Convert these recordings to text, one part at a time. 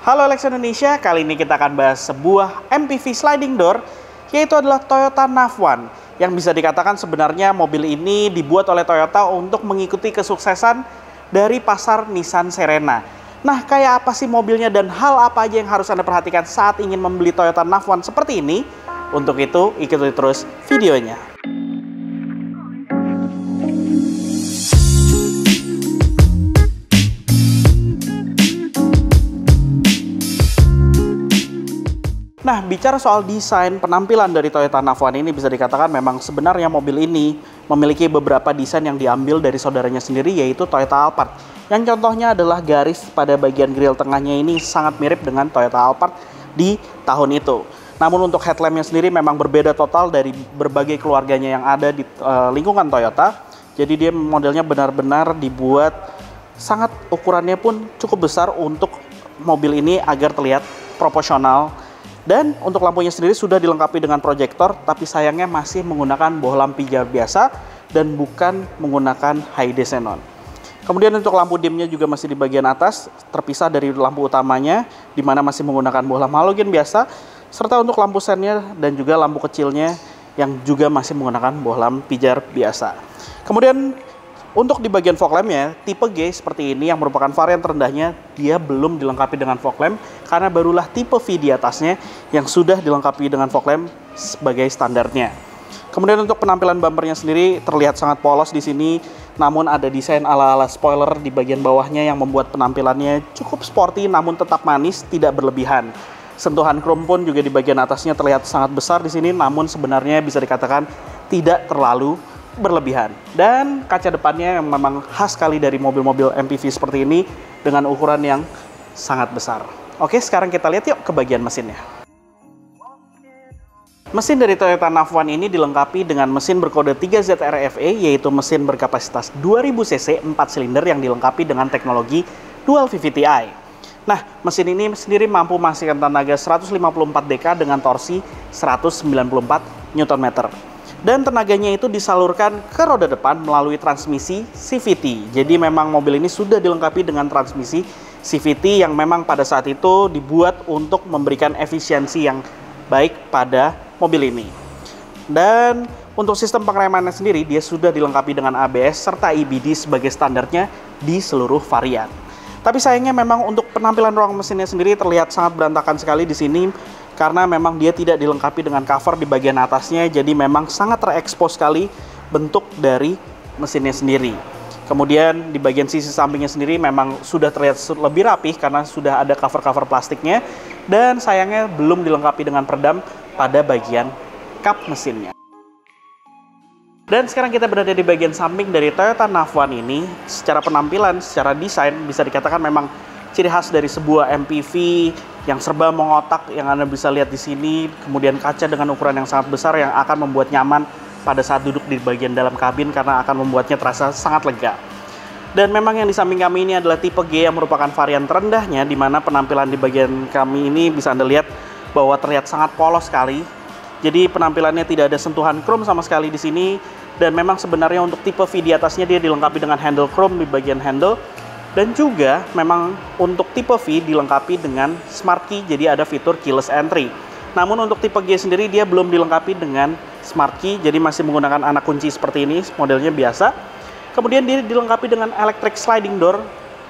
Halo Alex Indonesia, kali ini kita akan bahas sebuah MPV sliding door, yaitu adalah Toyota NAV1, yang bisa dikatakan sebenarnya mobil ini dibuat oleh Toyota untuk mengikuti kesuksesan dari pasar Nissan Serena. Nah, kayak apa sih mobilnya dan hal apa aja yang harus Anda perhatikan saat ingin membeli Toyota NAV1 seperti ini? Untuk itu, ikuti terus videonya. Nah, bicara soal desain penampilan dari Toyota NAV1 ini bisa dikatakan memang sebenarnya mobil ini memiliki beberapa desain yang diambil dari saudaranya sendiri, yaitu Toyota Alphard. Yang contohnya adalah garis pada bagian grill tengahnya ini sangat mirip dengan Toyota Alphard di tahun itu. Namun untuk headlampnya sendiri memang berbeda total dari berbagai keluarganya yang ada di lingkungan Toyota. Jadi dia modelnya benar-benar dibuat sangat ukurannya pun cukup besar untuk mobil ini agar terlihat proporsional. Dan untuk lampunya sendiri sudah dilengkapi dengan proyektor, tapi sayangnya masih menggunakan bohlam pijar biasa dan bukan menggunakan high xenon. Kemudian untuk lampu dimnya juga masih di bagian atas, terpisah dari lampu utamanya, di mana masih menggunakan bohlam halogen biasa, serta untuk lampu sennya dan juga lampu kecilnya yang juga masih menggunakan bohlam pijar biasa. Kemudian untuk di bagian fog lampnya, tipe G seperti ini yang merupakan varian terendahnya, dia belum dilengkapi dengan fog lamp karena barulah tipe V di atasnya yang sudah dilengkapi dengan fog lamp sebagai standarnya. Kemudian untuk penampilan bumpernya sendiri terlihat sangat polos di sini, namun ada desain ala-ala spoiler di bagian bawahnya yang membuat penampilannya cukup sporty namun tetap manis, tidak berlebihan. Sentuhan chrome pun juga di bagian atasnya terlihat sangat besar di sini, namun sebenarnya bisa dikatakan tidak terlalu berlebihan. Dan kaca depannya yang memang khas sekali dari mobil-mobil MPV seperti ini dengan ukuran yang sangat besar. Oke, sekarang kita lihat yuk ke bagian mesinnya. Mesin dari Toyota NAV1 ini dilengkapi dengan mesin berkode 3ZRFE, yaitu mesin berkapasitas 2000 cc 4 silinder yang dilengkapi dengan teknologi Dual VVT-i. Nah, mesin ini sendiri mampu menghasilkan tenaga 154 dk dengan torsi 194 Nm. Dan tenaganya itu disalurkan ke roda depan melalui transmisi CVT. Jadi memang mobil ini sudah dilengkapi dengan transmisi CVT yang memang pada saat itu dibuat untuk memberikan efisiensi yang baik pada mobil ini. Dan untuk sistem pengeremannya sendiri, dia sudah dilengkapi dengan ABS serta EBD sebagai standarnya di seluruh varian. Tapi sayangnya memang untuk penampilan ruang mesinnya sendiri terlihat sangat berantakan sekali di sini karena memang dia tidak dilengkapi dengan cover di bagian atasnya, jadi memang sangat terekspos sekali bentuk dari mesinnya sendiri. Kemudian di bagian sisi sampingnya sendiri memang sudah terlihat lebih rapih karena sudah ada cover-cover plastiknya, dan sayangnya belum dilengkapi dengan peredam pada bagian kap mesinnya. Dan sekarang kita berada di bagian samping dari Toyota NAV1 ini. Secara penampilan, secara desain bisa dikatakan memang ciri khas dari sebuah MPV yang serba mengotak yang Anda bisa lihat di sini. Kemudian kaca dengan ukuran yang sangat besar yang akan membuat nyaman pada saat duduk di bagian dalam kabin karena akan membuatnya terasa sangat lega. Dan memang yang di samping kami ini adalah tipe G yang merupakan varian terendahnya, di mana penampilan di bagian kami ini bisa Anda lihat bahwa terlihat sangat polos sekali. Jadi penampilannya tidak ada sentuhan chrome sama sekali di sini. Dan memang sebenarnya untuk tipe V di atasnya dia dilengkapi dengan handle chrome di bagian handle. Dan juga memang untuk tipe V dilengkapi dengan smart key, jadi ada fitur keyless entry. Namun untuk tipe G sendiri dia belum dilengkapi dengan smart key, jadi masih menggunakan anak kunci seperti ini, modelnya biasa. Kemudian dia dilengkapi dengan electric sliding door.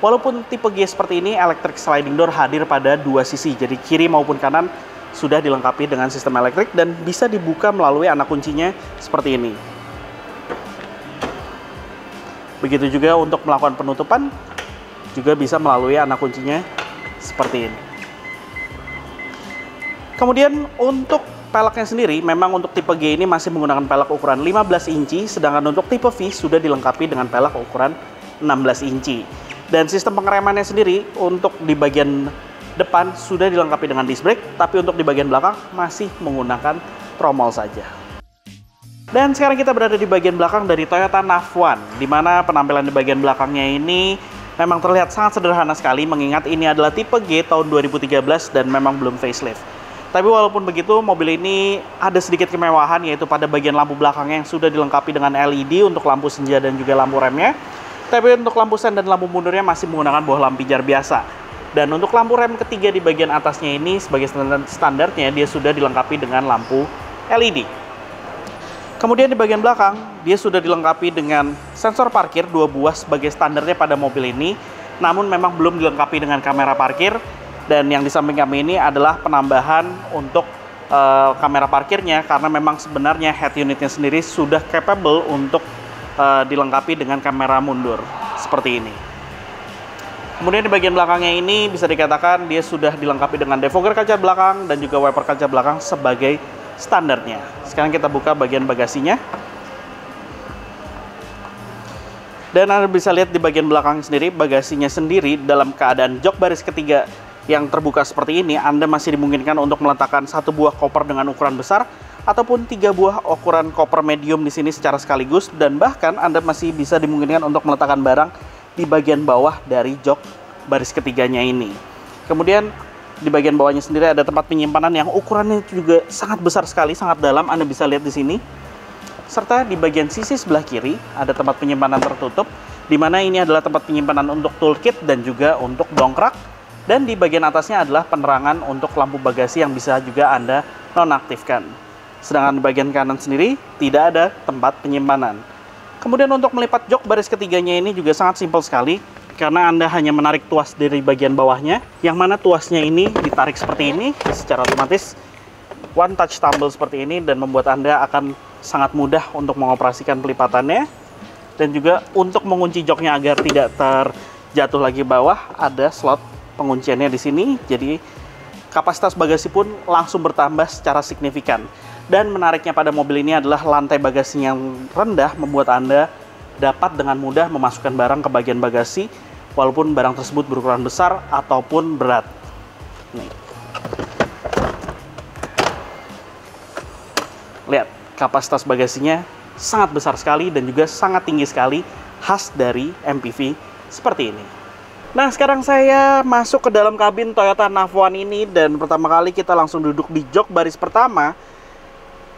Walaupun tipe G seperti ini, electric sliding door hadir pada dua sisi, jadi kiri maupun kanan sudah dilengkapi dengan sistem elektrik dan bisa dibuka melalui anak kuncinya seperti ini. Begitu juga untuk melakukan penutupan juga bisa melalui anak kuncinya seperti ini. Kemudian untuk peleknya sendiri, memang untuk tipe G ini masih menggunakan pelek ukuran 15 inci, sedangkan untuk tipe V sudah dilengkapi dengan pelek ukuran 16 inci. Dan sistem pengeremannya sendiri untuk di bagian depan sudah dilengkapi dengan disc brake, tapi untuk di bagian belakang masih menggunakan tromol saja. Dan sekarang kita berada di bagian belakang dari Toyota NAV1, di mana penampilan di bagian belakangnya ini memang terlihat sangat sederhana sekali, mengingat ini adalah tipe G tahun 2013 dan memang belum facelift. Tapi walaupun begitu, mobil ini ada sedikit kemewahan, yaitu pada bagian lampu belakangnya yang sudah dilengkapi dengan LED untuk lampu senja dan juga lampu remnya. Tapi untuk lampu sen dan lampu mundurnya masih menggunakan bohlam pijar biasa. Dan untuk lampu rem ketiga di bagian atasnya ini sebagai standarnya dia sudah dilengkapi dengan lampu LED. Kemudian di bagian belakang dia sudah dilengkapi dengan sensor parkir 2 buah sebagai standarnya pada mobil ini. Namun memang belum dilengkapi dengan kamera parkir. Dan yang di samping kami ini adalah penambahan untuk kamera parkirnya, karena memang sebenarnya head unitnya sendiri sudah capable untuk dilengkapi dengan kamera mundur seperti ini. Kemudian di bagian belakangnya ini bisa dikatakan dia sudah dilengkapi dengan defogger kaca belakang dan juga wiper kaca belakang sebagai standarnya. Sekarang kita buka bagian bagasinya. Dan Anda bisa lihat di bagian belakang sendiri, bagasinya sendiri dalam keadaan jok baris ketiga yang terbuka seperti ini. Anda masih dimungkinkan untuk meletakkan 1 buah koper dengan ukuran besar ataupun 3 buah ukuran koper medium di sini secara sekaligus, dan bahkan Anda masih bisa dimungkinkan untuk meletakkan barang di bagian bawah dari jok baris ketiganya ini. Kemudian di bagian bawahnya sendiri ada tempat penyimpanan yang ukurannya juga sangat besar sekali, sangat dalam, Anda bisa lihat di sini. Serta di bagian sisi sebelah kiri ada tempat penyimpanan tertutup, di mana ini adalah tempat penyimpanan untuk toolkit dan juga untuk dongkrak. Dan di bagian atasnya adalah penerangan untuk lampu bagasi yang bisa juga Anda nonaktifkan. Sedangkan di bagian kanan sendiri tidak ada tempat penyimpanan. Kemudian untuk melipat jok baris ketiganya ini juga sangat simpel sekali, karena Anda hanya menarik tuas dari bagian bawahnya, yang mana tuasnya ini ditarik seperti ini secara otomatis one touch tumble seperti ini, dan membuat Anda akan sangat mudah untuk mengoperasikan pelipatannya. Dan juga untuk mengunci joknya agar tidak terjatuh lagi bawah, ada slot pengunciannya di sini. Jadi kapasitas bagasi pun langsung bertambah secara signifikan. Dan menariknya pada mobil ini adalah lantai bagasi yang rendah, membuat Anda dapat dengan mudah memasukkan barang ke bagian bagasi walaupun barang tersebut berukuran besar ataupun berat. Nih. Lihat, kapasitas bagasinya sangat besar sekali dan juga sangat tinggi sekali, khas dari MPV seperti ini. Nah, sekarang saya masuk ke dalam kabin Toyota Navwan ini, dan pertama kali kita langsung duduk di jok baris pertama.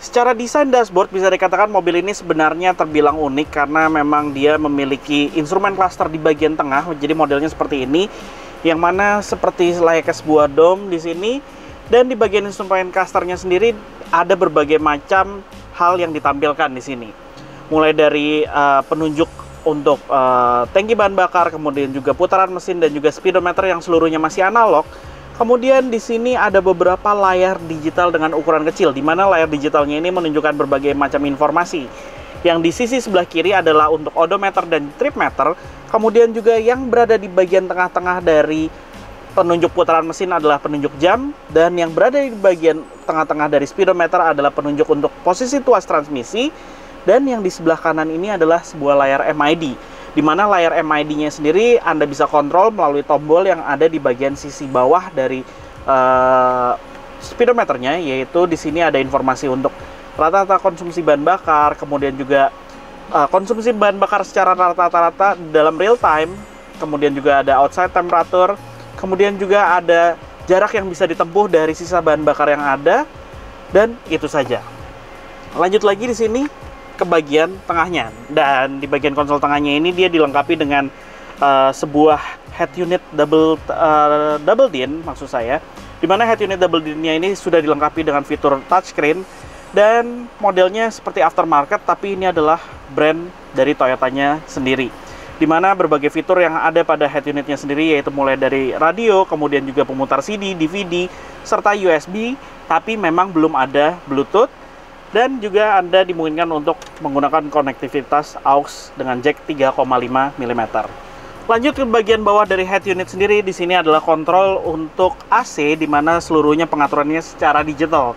Secara desain dashboard bisa dikatakan mobil ini sebenarnya terbilang unik karena memang dia memiliki instrumen cluster di bagian tengah. Jadi modelnya seperti ini, yang mana seperti layaknya sebuah dome di sini, dan di bagian instrumen clusternya sendiri ada berbagai macam hal yang ditampilkan di sini. Mulai dari penunjuk untuk tangki bahan bakar, kemudian juga putaran mesin dan juga speedometer yang seluruhnya masih analog. Kemudian di sini ada beberapa layar digital dengan ukuran kecil, di mana layar digitalnya ini menunjukkan berbagai macam informasi. Yang di sisi sebelah kiri adalah untuk odometer dan trip meter. Kemudian juga yang berada di bagian tengah-tengah dari penunjuk putaran mesin adalah penunjuk jam, dan yang berada di bagian tengah-tengah dari speedometer adalah penunjuk untuk posisi tuas transmisi. Dan yang di sebelah kanan ini adalah sebuah layar MID, di mana layar MID-nya sendiri Anda bisa kontrol melalui tombol yang ada di bagian sisi bawah dari speedometernya, yaitu di sini ada informasi untuk rata-rata konsumsi bahan bakar, kemudian juga konsumsi bahan bakar secara rata-rata dalam real time, kemudian juga ada outside temperature, kemudian juga ada jarak yang bisa ditempuh dari sisa bahan bakar yang ada, dan itu saja. Lanjut lagi di sini ke bagian tengahnya, dan di bagian konsol tengahnya ini dia dilengkapi dengan sebuah head unit double din, maksud saya, dimana head unit double din-nya ini sudah dilengkapi dengan fitur touchscreen, dan modelnya seperti aftermarket, tapi ini adalah brand dari Toyotanya sendiri, dimana berbagai fitur yang ada pada head unitnya sendiri, yaitu mulai dari radio, kemudian juga pemutar CD, DVD, serta USB, tapi memang belum ada Bluetooth. Dan juga Anda dimungkinkan untuk menggunakan konektivitas AUX dengan jack 3,5 mm. Lanjut ke bagian bawah dari head unit sendiri, di sini adalah kontrol untuk AC, di mana seluruhnya pengaturannya secara digital.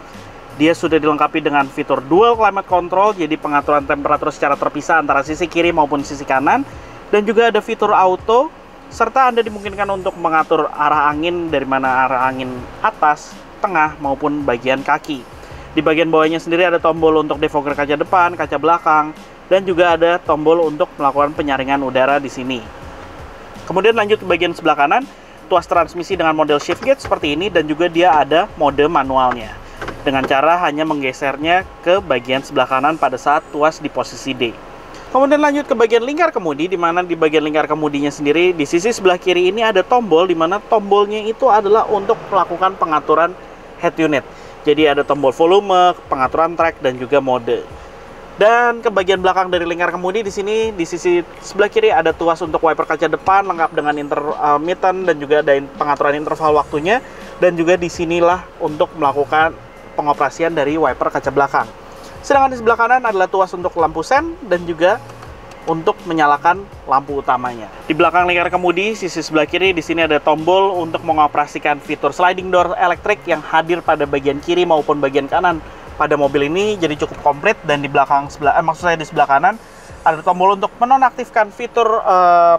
Dia sudah dilengkapi dengan fitur dual climate control, jadi pengaturan temperatur secara terpisah antara sisi kiri maupun sisi kanan. Dan juga ada fitur auto, serta Anda dimungkinkan untuk mengatur arah angin, dari mana arah angin atas, tengah, maupun bagian kaki. Di bagian bawahnya sendiri ada tombol untuk defogger kaca depan, kaca belakang, dan juga ada tombol untuk melakukan penyaringan udara di sini. Kemudian lanjut ke bagian sebelah kanan, tuas transmisi dengan model shift gate seperti ini, dan juga dia ada mode manualnya, dengan cara hanya menggesernya ke bagian sebelah kanan pada saat tuas di posisi D. Kemudian lanjut ke bagian lingkar kemudi, di mana di bagian lingkar kemudinya sendiri di sisi sebelah kiri ini ada tombol, di mana tombolnya itu adalah untuk melakukan pengaturan head unit. Jadi ada tombol volume, pengaturan track, dan juga mode. Dan ke bagian belakang dari lingkar kemudi di sini di sisi sebelah kiri ada tuas untuk wiper kaca depan lengkap dengan intermittent dan juga ada pengaturan interval waktunya, dan juga disinilah untuk melakukan pengoperasian dari wiper kaca belakang. Sedangkan di sebelah kanan adalah tuas untuk lampu sen dan juga untuk menyalakan lampu utamanya. Di belakang lingkar kemudi sisi sebelah kiri di sini ada tombol untuk mengoperasikan fitur sliding door elektrik yang hadir pada bagian kiri maupun bagian kanan pada mobil ini, jadi cukup komplit. Dan di belakang maksud saya di sebelah kanan ada tombol untuk menonaktifkan fitur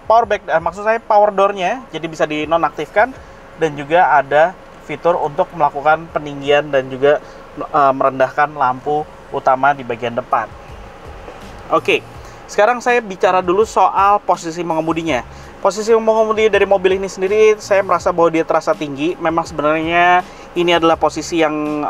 power back, maksud saya power door-nya, jadi bisa dinonaktifkan, dan juga ada fitur untuk melakukan peninggian dan juga merendahkan lampu utama di bagian depan. Oke, sekarang saya bicara dulu soal posisi mengemudinya. Posisi mengemudi dari mobil ini sendiri, saya merasa bahwa dia terasa tinggi. Memang sebenarnya ini adalah posisi yang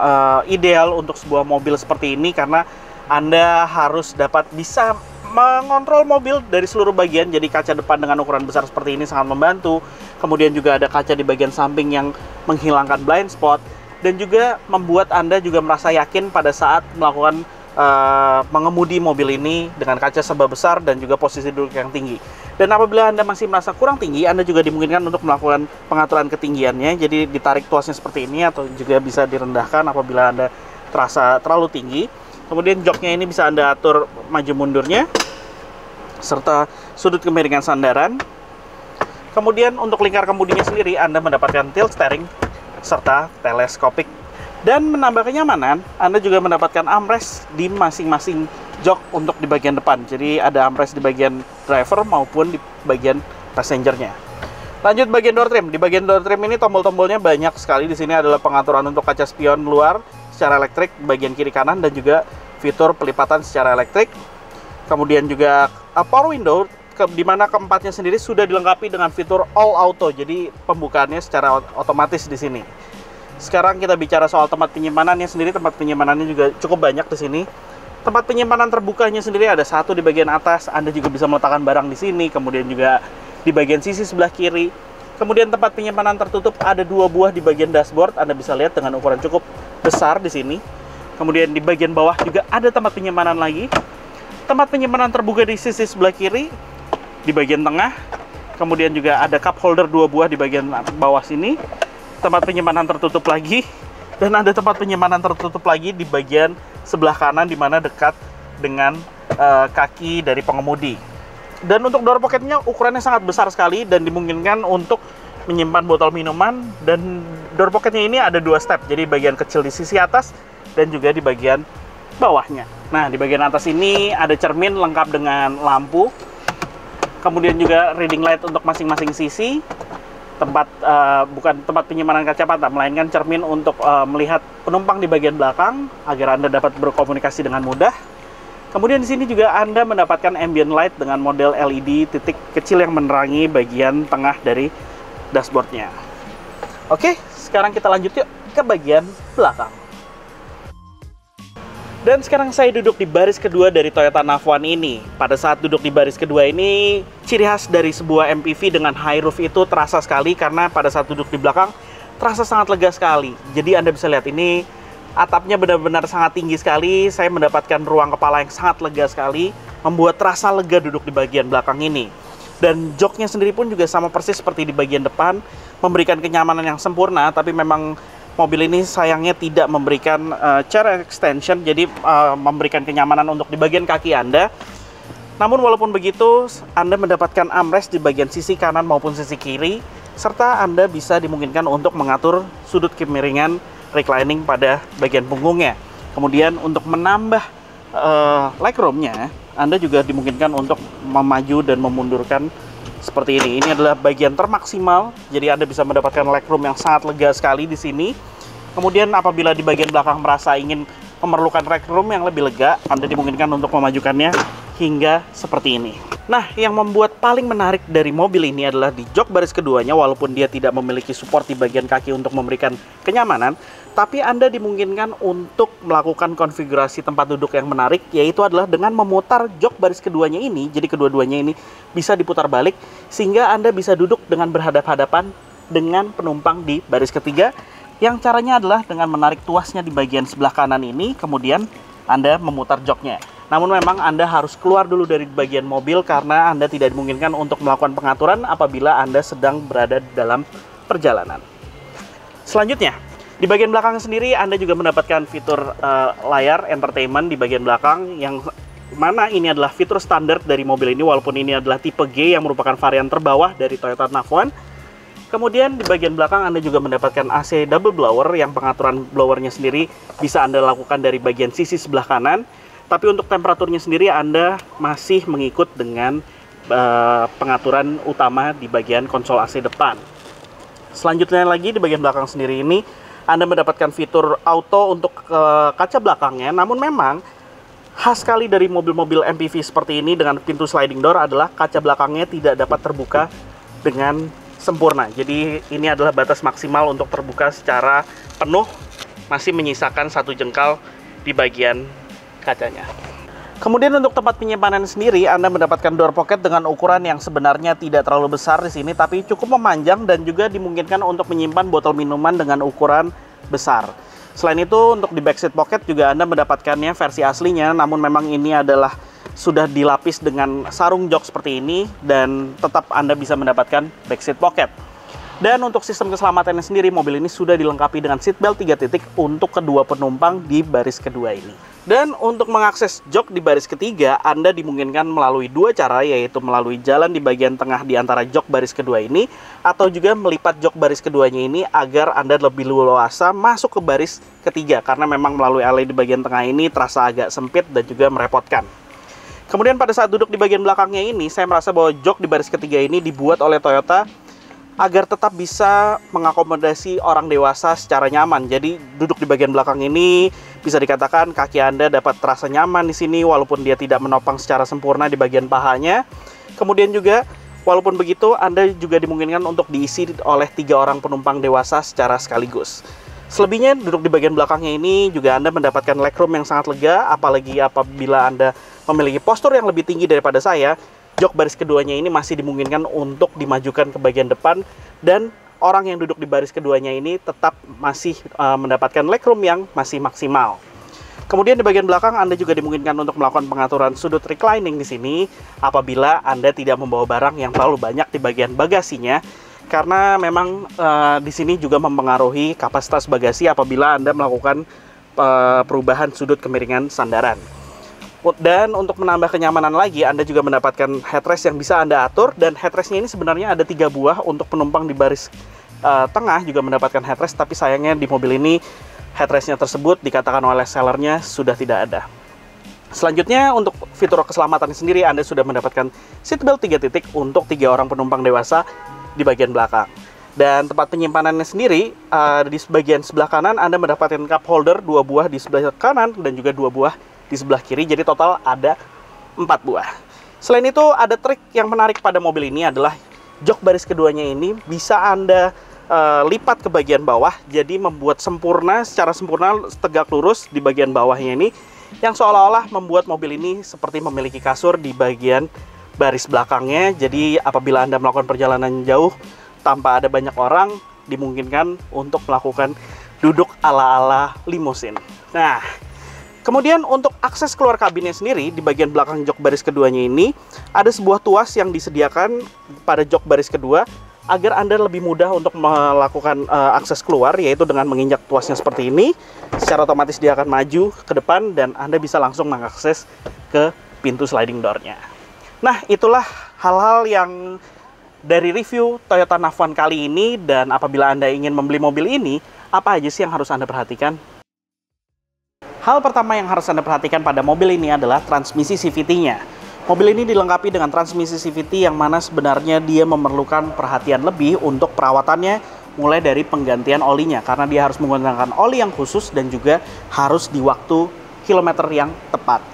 ideal untuk sebuah mobil seperti ini, karena Anda harus dapat bisa mengontrol mobil dari seluruh bagian. Jadi kaca depan dengan ukuran besar seperti ini sangat membantu. Kemudian juga ada kaca di bagian samping yang menghilangkan blind spot, dan juga membuat Anda juga merasa yakin pada saat melakukan mengemudi mobil ini dengan kaca serba besar dan juga posisi duduk yang tinggi. Dan apabila Anda masih merasa kurang tinggi, Anda juga dimungkinkan untuk melakukan pengaturan ketinggiannya. Jadi ditarik tuasnya seperti ini, atau juga bisa direndahkan apabila Anda terasa terlalu tinggi. Kemudian joknya ini bisa Anda atur maju mundurnya, serta sudut kemiringan sandaran. Kemudian untuk lingkar kemudinya sendiri, Anda mendapatkan tilt steering serta teleskopik. Dan menambah kenyamanan, Anda juga mendapatkan armrest di masing-masing jok untuk di bagian depan. Jadi ada armrest di bagian driver maupun di bagian passengernya. Lanjut bagian door trim. Di bagian door trim ini tombol-tombolnya banyak sekali. Di sini adalah pengaturan untuk kaca spion luar secara elektrik bagian kiri kanan, dan juga fitur pelipatan secara elektrik. Kemudian juga power window, di mana keempatnya sendiri sudah dilengkapi dengan fitur all auto. Jadi pembukaannya secara otomatis di sini. Sekarang kita bicara soal tempat penyimpanannya sendiri. Tempat penyimpanannya juga cukup banyak di sini. Tempat penyimpanan terbukanya sendiri ada satu di bagian atas. Anda juga bisa meletakkan barang di sini. Kemudian juga di bagian sisi sebelah kiri. Kemudian tempat penyimpanan tertutup ada 2 buah di bagian dashboard. Anda bisa lihat dengan ukuran cukup besar di sini. Kemudian di bagian bawah juga ada tempat penyimpanan lagi. Tempat penyimpanan terbuka di sisi sebelah kiri, di bagian tengah. Kemudian juga ada cup holder 2 buah di bagian bawah sini. Tempat penyimpanan tertutup lagi, dan ada tempat penyimpanan tertutup lagi di bagian sebelah kanan, di mana dekat dengan kaki dari pengemudi. Dan untuk door pocketnya ukurannya sangat besar sekali dan dimungkinkan untuk menyimpan botol minuman. Dan door pocketnya ini ada 2 step, jadi bagian kecil di sisi atas dan juga di bagian bawahnya. Nah, di bagian atas ini ada cermin lengkap dengan lampu, kemudian juga reading light untuk masing-masing sisi. Bukan tempat penyimpanan kaca mata, melainkan cermin untuk melihat penumpang di bagian belakang agar Anda dapat berkomunikasi dengan mudah. Kemudian di sini juga Anda mendapatkan ambient light dengan model LED titik kecil yang menerangi bagian tengah dari dashboardnya. Oke, sekarang kita lanjut yuk ke bagian belakang. Dan sekarang saya duduk di baris kedua dari Toyota Navwan ini. Pada saat duduk di baris kedua ini, ciri khas dari sebuah MPV dengan high roof itu terasa sekali, karena pada saat duduk di belakang terasa sangat lega sekali. Jadi Anda bisa lihat ini atapnya benar-benar sangat tinggi sekali. Saya mendapatkan ruang kepala yang sangat lega sekali, membuat terasa lega duduk di bagian belakang ini. Dan joknya sendiri pun juga sama persis seperti di bagian depan, memberikan kenyamanan yang sempurna. Tapi memang mobil ini sayangnya tidak memberikan chair extension, jadi memberikan kenyamanan untuk di bagian kaki Anda. Namun walaupun begitu, Anda mendapatkan armrest di bagian sisi kanan maupun sisi kiri, serta Anda bisa dimungkinkan untuk mengatur sudut kemiringan reclining pada bagian punggungnya. Kemudian untuk menambah legroomnya, Anda juga dimungkinkan untuk memaju dan memundurkan seperti ini. Ini adalah bagian termaksimal, jadi Anda bisa mendapatkan legroom yang sangat lega sekali di sini. Kemudian apabila di bagian belakang merasa ingin memerlukan legroom yang lebih lega, Anda dimungkinkan untuk memajukannya hingga seperti ini. Nah, yang membuat paling menarik dari mobil ini adalah di jok baris keduanya, walaupun dia tidak memiliki support di bagian kaki untuk memberikan kenyamanan, tapi Anda dimungkinkan untuk melakukan konfigurasi tempat duduk yang menarik, yaitu adalah dengan memutar jok baris keduanya ini. Jadi kedua-duanya ini bisa diputar balik, sehingga Anda bisa duduk dengan berhadap-hadapan dengan penumpang di baris ketiga, yang caranya adalah dengan menarik tuasnya di bagian sebelah kanan ini, kemudian Anda memutar joknya. Namun memang Anda harus keluar dulu dari bagian mobil karena Anda tidak dimungkinkan untuk melakukan pengaturan apabila Anda sedang berada dalam perjalanan. Selanjutnya, di bagian belakang sendiri Anda juga mendapatkan fitur layar entertainment di bagian belakang, yang mana ini adalah fitur standar dari mobil ini, walaupun ini adalah tipe G yang merupakan varian terbawah dari Toyota Navwan. Kemudian di bagian belakang Anda juga mendapatkan AC double blower, yang pengaturan blowernya sendiri bisa Anda lakukan dari bagian sisi sebelah kanan. Tapi untuk temperaturnya sendiri Anda masih mengikut dengan pengaturan utama di bagian konsol AC depan. Selanjutnya lagi di bagian belakang sendiri ini Anda mendapatkan fitur auto untuk kaca belakangnya. Namun memang khas sekali dari mobil-mobil MPV seperti ini dengan pintu sliding door adalah kaca belakangnya tidak dapat terbuka dengan sempurna. Jadi ini adalah batas maksimal untuk terbuka secara penuh, masih menyisakan 1 jengkal di bagian kacanya. Kemudian untuk tempat penyimpanan sendiri, Anda mendapatkan door pocket dengan ukuran yang sebenarnya tidak terlalu besar di sini, tapi cukup memanjang dan juga dimungkinkan untuk menyimpan botol minuman dengan ukuran besar. Selain itu, untuk di backseat pocket juga Anda mendapatkannya versi aslinya, namun memang ini adalah sudah dilapis dengan sarung jok seperti ini, dan tetap Anda bisa mendapatkan backseat pocket. Dan untuk sistem keselamatannya sendiri, mobil ini sudah dilengkapi dengan seatbelt 3 titik untuk kedua penumpang di baris kedua ini. Dan untuk mengakses jok di baris ketiga, Anda dimungkinkan melalui 2 cara, yaitu melalui jalan di bagian tengah di antara jok baris kedua ini, atau juga melipat jok baris keduanya ini agar Anda lebih leluasa masuk ke baris ketiga, karena memang melalui alley di bagian tengah ini terasa agak sempit dan juga merepotkan. Kemudian pada saat duduk di bagian belakangnya ini, saya merasa bahwa jok di baris ketiga ini dibuat oleh Toyota agar tetap bisa mengakomodasi orang dewasa secara nyaman. Jadi duduk di bagian belakang ini bisa dikatakan kaki Anda dapat terasa nyaman di sini, walaupun dia tidak menopang secara sempurna di bagian pahanya. Kemudian juga walaupun begitu, Anda juga dimungkinkan untuk diisi oleh 3 orang penumpang dewasa secara sekaligus. Selebihnya duduk di bagian belakangnya ini juga Anda mendapatkan legroom yang sangat lega, apalagi apabila Anda memiliki postur yang lebih tinggi daripada saya. Jok baris keduanya ini masih dimungkinkan untuk dimajukan ke bagian depan, dan orang yang duduk di baris keduanya ini tetap masih mendapatkan legroom yang masih maksimal. Kemudian di bagian belakang Anda juga dimungkinkan untuk melakukan pengaturan sudut reclining di sini apabila Anda tidak membawa barang yang terlalu banyak di bagian bagasinya, karena memang di sini juga mempengaruhi kapasitas bagasi apabila Anda melakukan perubahan sudut kemiringan sandaran. Dan untuk menambah kenyamanan lagi, Anda juga mendapatkan headrest yang bisa Anda atur, dan headrestnya ini sebenarnya ada 3 buah. Untuk penumpang di baris tengah juga mendapatkan headrest, tapi sayangnya di mobil ini headrestnya tersebut dikatakan oleh sellernya sudah tidak ada. Selanjutnya untuk fitur keselamatan sendiri, Anda sudah mendapatkan seatbelt 3 titik untuk 3 orang penumpang dewasa di bagian belakang. Dan tempat penyimpanannya sendiri, di bagian sebelah kanan Anda mendapatkan cup holder 2 buah di sebelah kanan dan juga 2 buah di sebelah kiri, jadi total ada 4 buah. Selain itu, ada trik yang menarik pada mobil ini adalah jok baris keduanya ini bisa Anda lipat ke bagian bawah, jadi membuat secara sempurna tegak lurus di bagian bawahnya ini, yang seolah-olah membuat mobil ini seperti memiliki kasur di bagian baris belakangnya. Jadi apabila Anda melakukan perjalanan jauh tanpa ada banyak orang, dimungkinkan untuk melakukan duduk ala-ala limusin. Nah, kemudian untuk akses keluar kabinnya sendiri, di bagian belakang jok baris keduanya ini ada sebuah tuas yang disediakan pada jok baris kedua agar Anda lebih mudah untuk melakukan akses keluar, yaitu dengan menginjak tuasnya seperti ini. Secara otomatis dia akan maju ke depan dan Anda bisa langsung mengakses ke pintu sliding door-nya. Nah, itulah hal-hal yang dari review Toyota Navwan kali ini, dan apabila Anda ingin membeli mobil ini, apa aja sih yang harus Anda perhatikan? Hal pertama yang harus Anda perhatikan pada mobil ini adalah transmisi CVT-nya. Mobil ini dilengkapi dengan transmisi CVT yang mana sebenarnya dia memerlukan perhatian lebih untuk perawatannya, mulai dari penggantian olinya, karena dia harus menggunakan oli yang khusus dan juga harus di waktu kilometer yang tepat.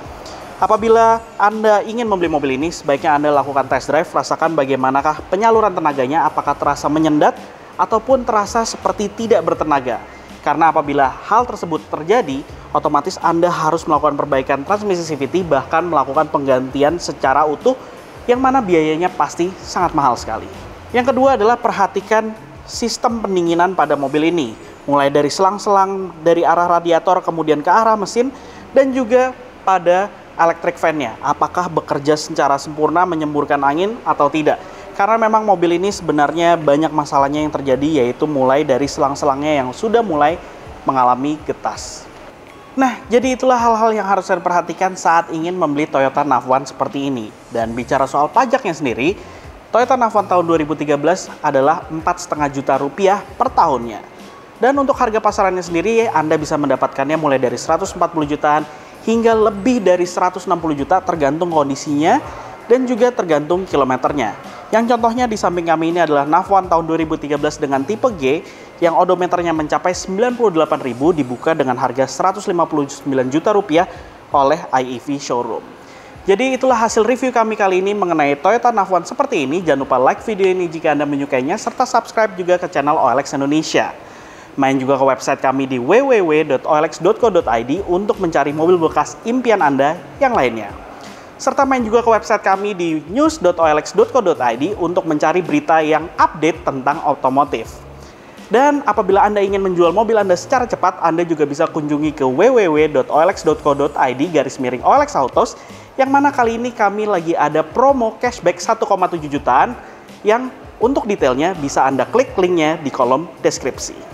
Apabila Anda ingin membeli mobil ini, sebaiknya Anda lakukan test drive, rasakan bagaimanakah penyaluran tenaganya, apakah terasa menyendat ataupun terasa seperti tidak bertenaga. Karena apabila hal tersebut terjadi, otomatis Anda harus melakukan perbaikan transmisi CVT, bahkan melakukan penggantian secara utuh, yang mana biayanya pasti sangat mahal sekali. Yang kedua adalah perhatikan sistem pendinginan pada mobil ini, mulai dari selang-selang dari arah radiator kemudian ke arah mesin, dan juga pada electric fan-nya, apakah bekerja secara sempurna menyemburkan angin atau tidak. Karena memang mobil ini sebenarnya banyak masalahnya yang terjadi, yaitu mulai dari selang-selangnya yang sudah mulai mengalami getas. Nah, jadi itulah hal-hal yang harus Anda perhatikan saat ingin membeli Toyota Navwan seperti ini. Dan bicara soal pajaknya sendiri, Toyota Navwan tahun 2013 adalah 4,5 juta rupiah per tahunnya. Dan untuk harga pasarannya sendiri, Anda bisa mendapatkannya mulai dari 140 jutaan hingga lebih dari 160 juta tergantung kondisinya dan juga tergantung kilometernya. Yang contohnya di samping kami ini adalah Navwan tahun 2013 dengan tipe G yang odometernya mencapai 98.000 dibuka dengan harga 159 juta rupiah oleh IEV Showroom. Jadi itulah hasil review kami kali ini mengenai Toyota Navwan seperti ini. Jangan lupa like video ini jika Anda menyukainya, serta subscribe juga ke channel OLX Indonesia. Main juga ke website kami di www.olx.co.id untuk mencari mobil bekas impian Anda yang lainnya. Serta main juga ke website kami di news.olx.co.id untuk mencari berita yang update tentang otomotif. Dan apabila Anda ingin menjual mobil Anda secara cepat, Anda juga bisa kunjungi ke www.olx.co.id/OLX Autos, yang mana kali ini kami lagi ada promo cashback 1,7 jutaan yang untuk detailnya bisa Anda klik linknya di kolom deskripsi.